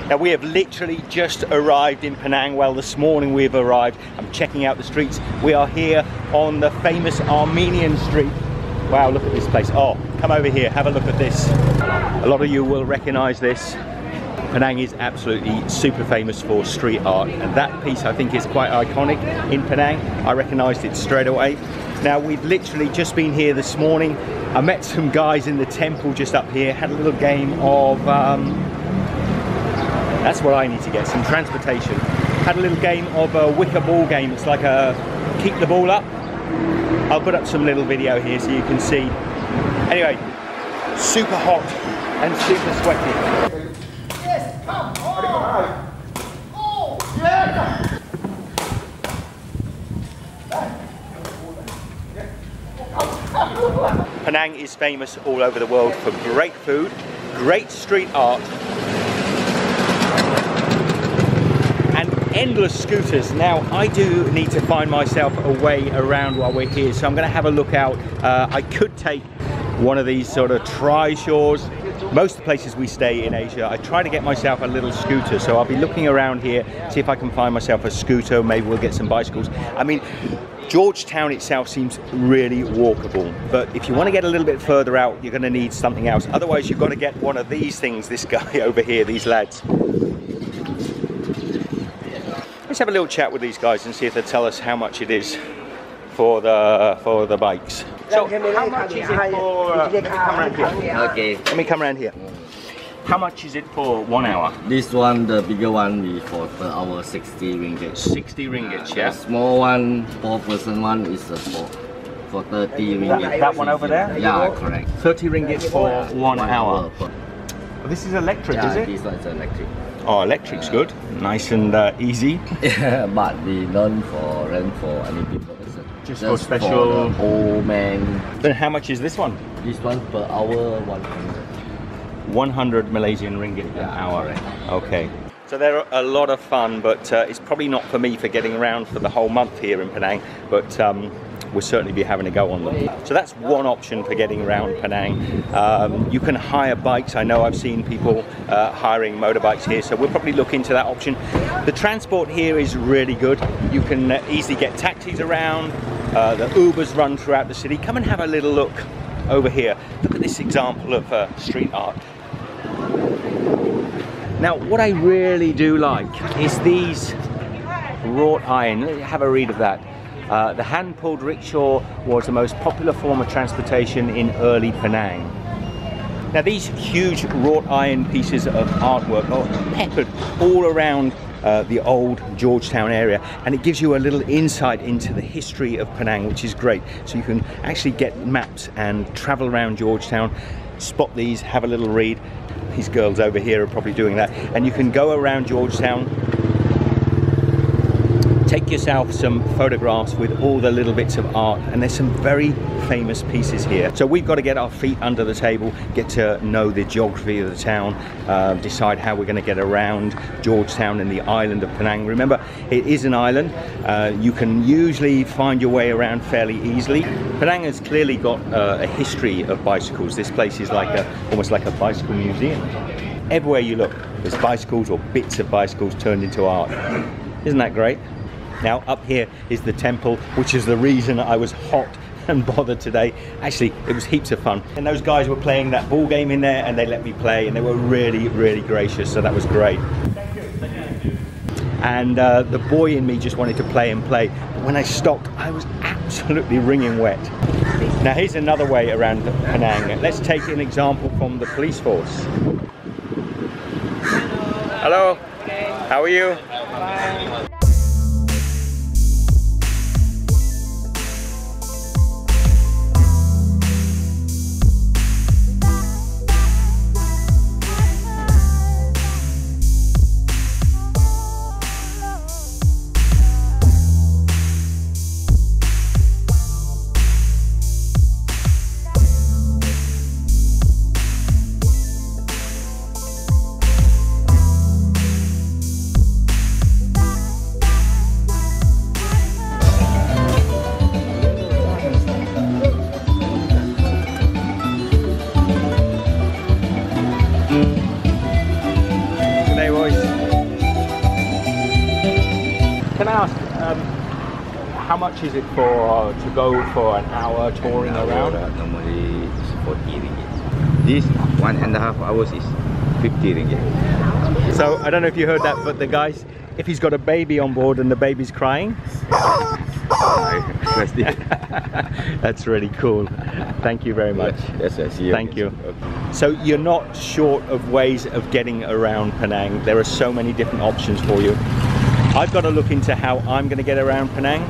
Now we have literally just arrived in Penang. Well, this morning we've arrived. I'm checking out the streets. We are here on the famous Armenian street. Wow, look at this place. Oh, come over here, have a look at this. A lot of you will recognize this. Penang is absolutely super famous for street art, and that piece I think is quite iconic in Penang. I recognized it straight away. Now we've literally just been here this morning. I met some guys in the temple just up here, had a little game of that's what I need to get, some transportation. Had a little game of a wicker ball game. It's like a keep the ball up. I'll put up some little video here so you can see. Anyway, super hot and super sweaty. Yes, come on! Oh, yeah! Penang is famous all over the world for great food, great street art, endless scooters. Now I do need to find myself a way around while we're here, so I'm going to have a look out. I could take one of these sort of trishaws. Most of the places we stay in Asia, I try to get myself a little scooter, so I'll be looking around here, see if I can find myself a scooter. Maybe we'll get some bicycles. I mean, Georgetown itself seems really walkable, but if you want to get a little bit further out, you're going to need something else. Otherwise you've got to get one of these things, this guy over here, these lads. Let's have a little chat with these guys and see if they tell us how much it is for the bikes. So how much is it for? Let me come around here. Okay. Let me come around here. How much is it for 1 hour? This one, the bigger one, is for per hour 60 ringgit. 60 ringgit, yeah. The small one, 4-person one, is for 30 ringgit. That one over there? Yeah, correct. 30 ringgit for 1 hour. Well, this is electric, yeah, is it? This one is electric. Oh, electric's good. Nice and easy. Yeah, but we don't for rent for any people. Just for special for the old man. Then how much is this one? This one per hour 100. 100 Malaysian ringgit an hour. Right. Okay. So they're a lot of fun, but it's probably not for me for getting around for the whole month here in Penang, but we'll certainly be having a go on them. So that's one option for getting around Penang. You can hire bikes. I know I've seen people hiring motorbikes here, so we'll probably look into that option. The transport here is really good. You can easily get taxis around. The Ubers run throughout the city. Come and have a little look over here. Look at this example of street art. Now, what I really do like is these wrought iron. Let me have a read of that. The hand-pulled rickshaw was the most popular form of transportation in early Penang. Now, these huge wrought iron pieces of artwork are peppered all around the old Georgetown area, and it gives you a little insight into the history of Penang, which is great. So you can actually get maps and travel around Georgetown, spot these, have a little read. These girls over here are probably doing that, and you can go around Georgetown, take yourself some photographs with all the little bits of art, and there's some very famous pieces here. So we've got to get our feet under the table, get to know the geography of the town, decide how we're going to get around Georgetown and the island of Penang. Remember, it is an island. You can usually find your way around fairly easily. Penang has clearly got a history of bicycles. This place is like almost like a bicycle museum. Everywhere you look, there's bicycles or bits of bicycles turned into art. Isn't that great? Now up here is the temple, which is the reason I was hot and bothered today. Actually, it was heaps of fun. And those guys were playing that ball game in there, and they let me play, and they were really, really gracious, so that was great. Thank you. Thank you. And the boy in me just wanted to play and play. But when I stopped, I was absolutely wringing wet. Now here's another way around Penang. Let's take an example from the police force. Hello. How are you? Bye. Can I ask, how much is it for to go for an hour touring around? Normally it's 40 ringgit. This 1.5 hours is 50 ringgit. So I don't know if you heard that, but the guys, if he's got a baby on board and the baby's crying, that's really cool. Thank you very much. Yes, yes, see you. Thank you. So you're not short of ways of getting around Penang. There are so many different options for you. I've got to look into how I'm going to get around Penang.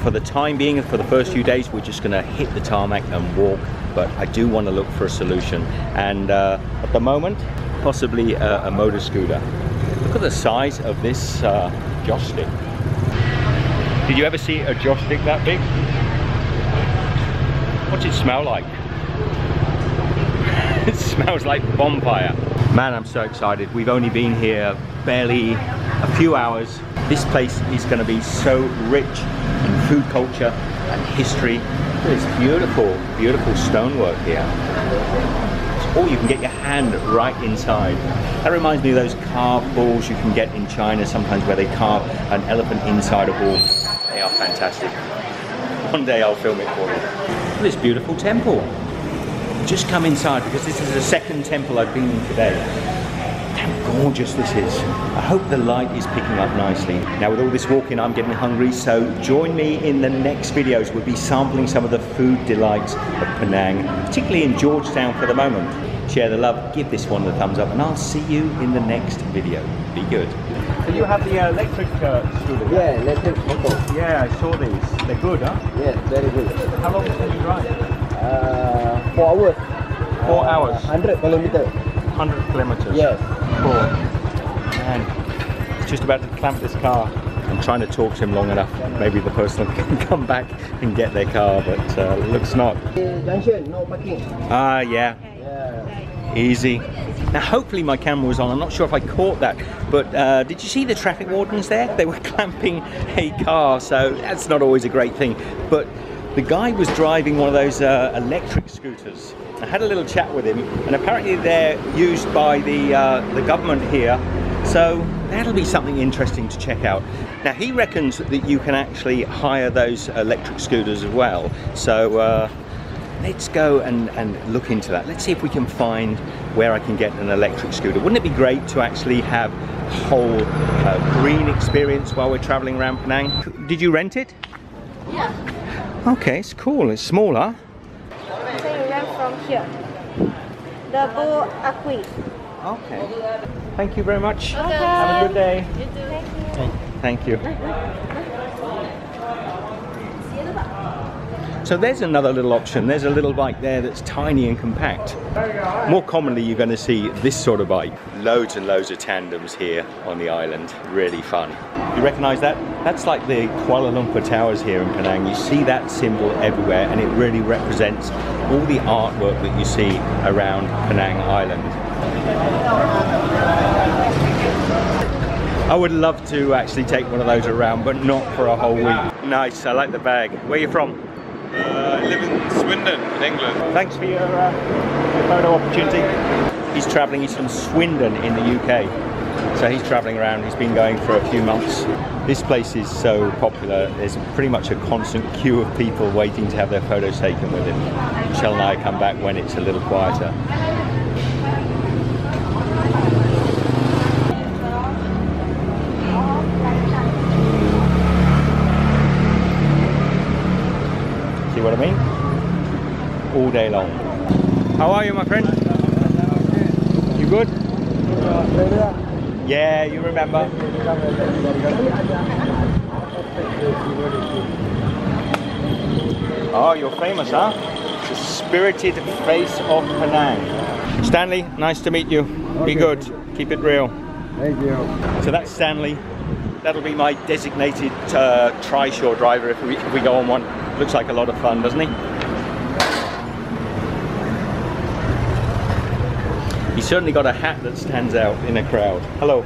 For the time being, for the first few days, we're just going to hit the tarmac and walk. But I do want to look for a solution. And at the moment, possibly a motor scooter. Look at the size of this joss stick. Did you ever see a joss stick that big? What's it smell like? It smells like bonfire. Man, I'm so excited. We've only been here barely a few hours. This place is going to be so rich in food culture and history. There's beautiful, beautiful stonework here. Or you can get your hand right inside. That reminds me of those carved balls you can get in China sometimes, where they carve an elephant inside a ball. They are fantastic. One day I'll film it for you. Look at this beautiful temple. Just come inside, because this is the second temple I've been in today. How gorgeous this is. I hope the light is picking up nicely. Now with all this walking, I'm getting hungry, so join me in the next videos. We'll be sampling some of the food delights of Penang, particularly in Georgetown for the moment. Share the love, give this one the thumbs up, and I'll see you in the next video. Be good. So you have the electric scooter? Yeah, electric motor. Yeah, I saw these. They're good, huh? Yeah, very good. How long can you drive? 4 hours. 4 hours? 100 kilometers. 100 kilometers? Yes. Cool. Man, he's just about to clamp this car. I'm trying to talk to him long enough. Maybe the person can come back and get their car, but looks not. Junction, no parking. Ah, yeah. Yeah. Easy. Now hopefully my camera was on. I'm not sure if I caught that, but did you see the traffic wardens there? They were clamping a car, so that's not always a great thing. But the guy was driving one of those electric scooters. I had a little chat with him, and apparently they're used by the government here, so that'll be something interesting to check out. Now he reckons that you can actually hire those electric scooters as well, so let's go and look into that. Let's see if we can find where I can get an electric scooter. Wouldn't it be great to actually have a whole green experience while we're traveling around Penang? Did you rent it? Yeah. Okay, it's cool. It's smaller. So you rent from here. The Blue Aqui. Okay. Thank you very much. Okay. Have a good day. You too. Thank you. So there's another little option. There's a little bike there that's tiny and compact. More commonly you're going to see this sort of bike. Loads and loads of tandems here on the island. Really fun. You recognise that? That's like the Kuala Lumpur Towers here in Penang. You see that symbol everywhere, and it really represents all the artwork that you see around Penang Island. I would love to actually take one of those around, but not for a whole week. Nice, I like the bag. Where are you from? I live in Swindon, in England. Thanks for your photo opportunity. He's travelling, he's from Swindon in the UK. So he's travelling around, he's been going for a few months. This place is so popular, there's pretty much a constant queue of people waiting to have their photos taken with him. Michelle and I come back when it's a little quieter. See what I mean? All day long. How are you, my friend? You good? Yeah, you remember. Oh, you're famous, huh? The spirited face of Penang. Stanley, nice to meet you. Be good. Keep it real. Thank you. So that's Stanley. That'll be my designated trishaw driver if we go on one. Looks like a lot of fun, doesn't he? He's certainly got a hat that stands out in a crowd. Hello.